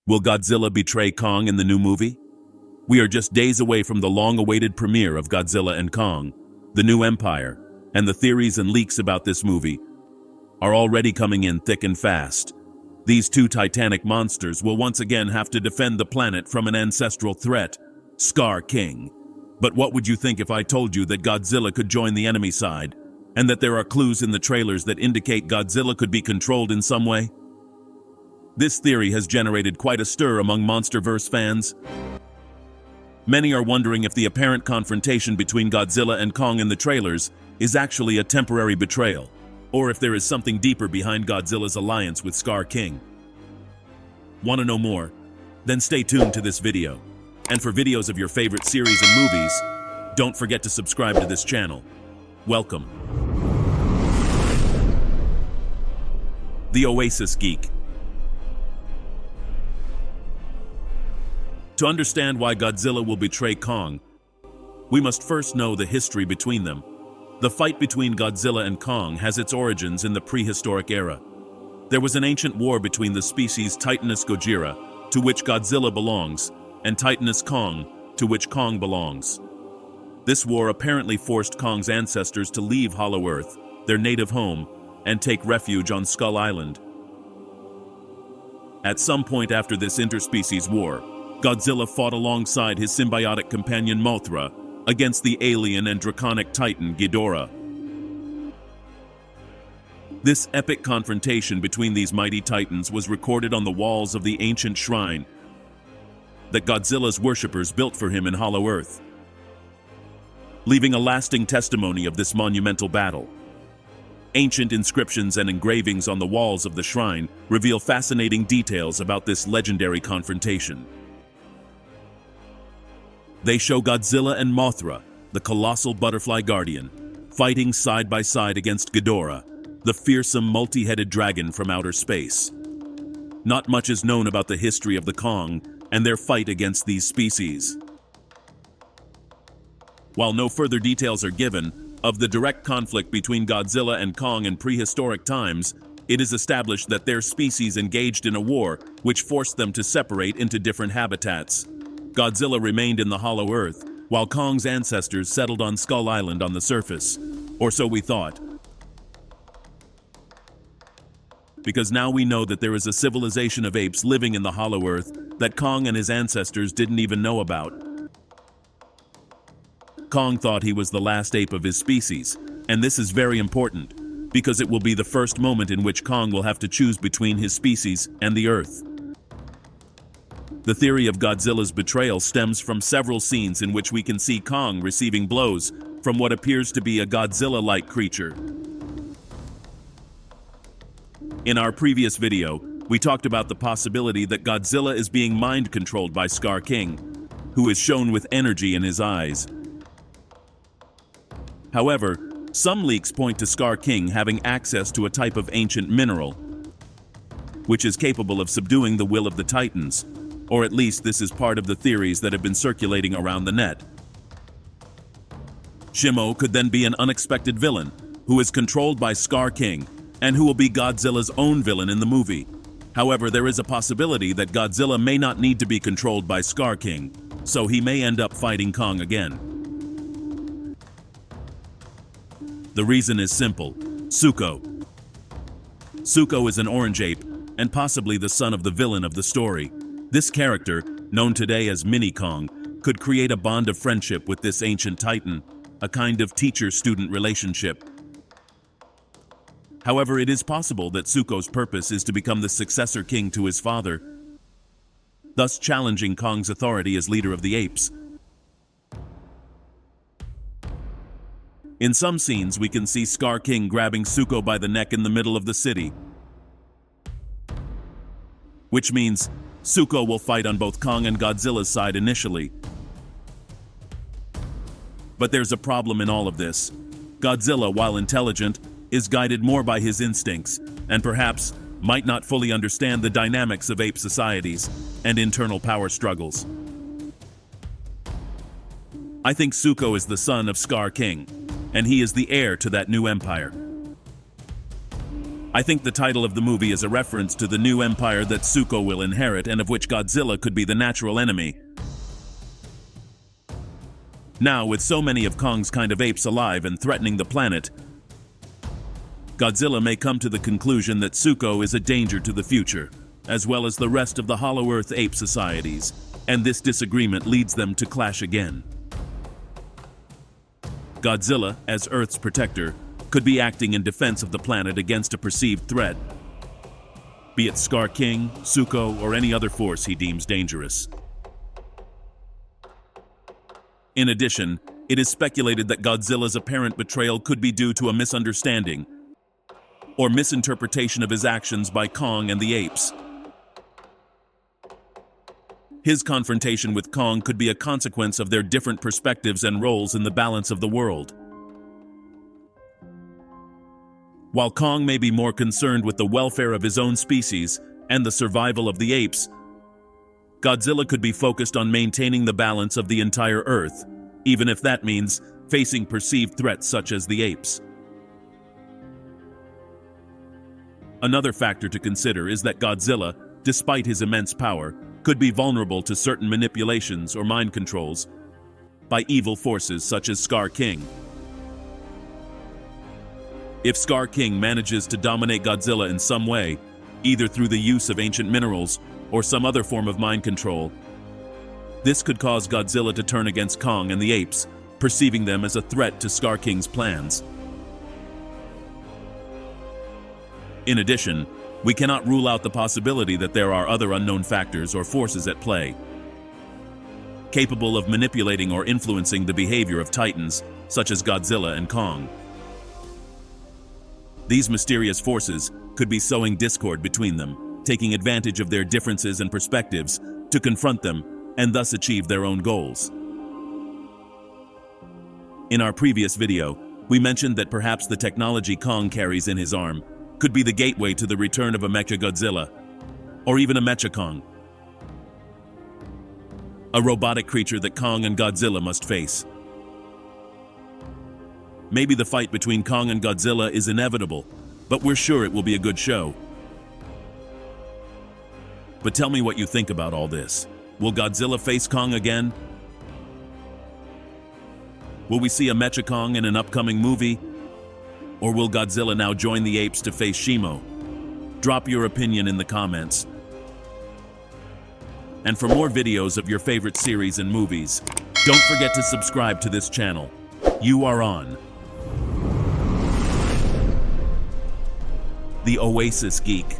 Will Godzilla betray Kong in the new movie? We are just days away from the long-awaited premiere of Godzilla and Kong, The New Empire, and the theories and leaks about this movie are already coming in thick and fast. These two titanic monsters will once again have to defend the planet from an ancestral threat, Skar King. But what would you think if I told you that Godzilla could join the enemy side, and that there are clues in the trailers that indicate Godzilla could be controlled in some way? This theory has generated quite a stir among MonsterVerse fans. Many are wondering if the apparent confrontation between Godzilla and Kong in the trailers is actually a temporary betrayal, or if there is something deeper behind Godzilla's alliance with Skar King. Want to know more? Then stay tuned to this video. And for videos of your favorite series and movies, don't forget to subscribe to this channel. Welcome. The Oasis Geek. To understand why Godzilla will betray Kong, we must first know the history between them. The fight between Godzilla and Kong has its origins in the prehistoric era. There was an ancient war between the species Titanus Gojira, to which Godzilla belongs, and Titanus Kong, to which Kong belongs. This war apparently forced Kong's ancestors to leave Hollow Earth, their native home, and take refuge on Skull Island. At some point after this interspecies war, Godzilla fought alongside his symbiotic companion Mothra against the alien and draconic titan Ghidorah. This epic confrontation between these mighty titans was recorded on the walls of the ancient shrine that Godzilla's worshippers built for him in Hollow Earth, leaving a lasting testimony of this monumental battle. Ancient inscriptions and engravings on the walls of the shrine reveal fascinating details about this legendary confrontation. They show Godzilla and Mothra, the colossal butterfly guardian, fighting side by side against Ghidorah, the fearsome multi-headed dragon from outer space. Not much is known about the history of the Kong and their fight against these species. While no further details are given of the direct conflict between Godzilla and Kong in prehistoric times, it is established that their species engaged in a war which forced them to separate into different habitats. Godzilla remained in the Hollow Earth, while Kong's ancestors settled on Skull Island on the surface. Or so we thought. Because now we know that there is a civilization of apes living in the Hollow Earth that Kong and his ancestors didn't even know about. Kong thought he was the last ape of his species, and this is very important, because it will be the first moment in which Kong will have to choose between his species and the Earth. The theory of Godzilla's betrayal stems from several scenes in which we can see Kong receiving blows from what appears to be a Godzilla-like creature. In our previous video, we talked about the possibility that Godzilla is being mind-controlled by Skar King, who is shown with energy in his eyes. However, some leaks point to Skar King having access to a type of ancient mineral, which is capable of subduing the will of the Titans. Or at least this is part of the theories that have been circulating around the net. Shimo could then be an unexpected villain, who is controlled by Skar King, and who will be Godzilla's own villain in the movie. However, there is a possibility that Godzilla may not need to be controlled by Skar King, so he may end up fighting Kong again. The reason is simple: Zuko. Zuko is an orange ape, and possibly the son of the villain of the story. This character, known today as Mini Kong, could create a bond of friendship with this ancient titan, a kind of teacher-student relationship. However, it is possible that Zuko's purpose is to become the successor king to his father, thus challenging Kong's authority as leader of the apes. In some scenes, we can see Skar King grabbing Zuko by the neck in the middle of the city, which means Zuko will fight on both Kong and Godzilla's side initially. But there's a problem in all of this. Godzilla, while intelligent, is guided more by his instincts, and perhaps might not fully understand the dynamics of ape societies and internal power struggles. I think Zuko is the son of Skar King, and he is the heir to that new empire. I think the title of the movie is a reference to the new empire that Zuko will inherit and of which Godzilla could be the natural enemy. Now, with so many of Kong's kind of apes alive and threatening the planet, Godzilla may come to the conclusion that Zuko is a danger to the future, as well as the rest of the Hollow Earth ape societies, and this disagreement leads them to clash again. Godzilla, as Earth's protector, could be acting in defense of the planet against a perceived threat, be it Skar King, Zuko, or any other force he deems dangerous. In addition, it is speculated that Godzilla's apparent betrayal could be due to a misunderstanding or misinterpretation of his actions by Kong and the apes. His confrontation with Kong could be a consequence of their different perspectives and roles in the balance of the world. While Kong may be more concerned with the welfare of his own species and the survival of the apes, Godzilla could be focused on maintaining the balance of the entire Earth, even if that means facing perceived threats such as the apes. Another factor to consider is that Godzilla, despite his immense power, could be vulnerable to certain manipulations or mind controls by evil forces such as Skar King. If Skar King manages to dominate Godzilla in some way, either through the use of ancient minerals or some other form of mind control, this could cause Godzilla to turn against Kong and the apes, perceiving them as a threat to Skar King's plans. In addition, we cannot rule out the possibility that there are other unknown factors or forces at play, capable of manipulating or influencing the behavior of titans, such as Godzilla and Kong. These mysterious forces could be sowing discord between them, taking advantage of their differences and perspectives to confront them and thus achieve their own goals. In our previous video, we mentioned that perhaps the technology Kong carries in his arm could be the gateway to the return of a Mecha-Godzilla, or even a Mecha-Kong, a robotic creature that Kong and Godzilla must face. Maybe the fight between Kong and Godzilla is inevitable, but we're sure it will be a good show. But tell me what you think about all this. Will Godzilla face Kong again? Will we see a Mecha-Kong in an upcoming movie? Or will Godzilla now join the apes to face Shimo? Drop your opinion in the comments. And for more videos of your favorite series and movies, don't forget to subscribe to this channel. You are on The Oasis Geek.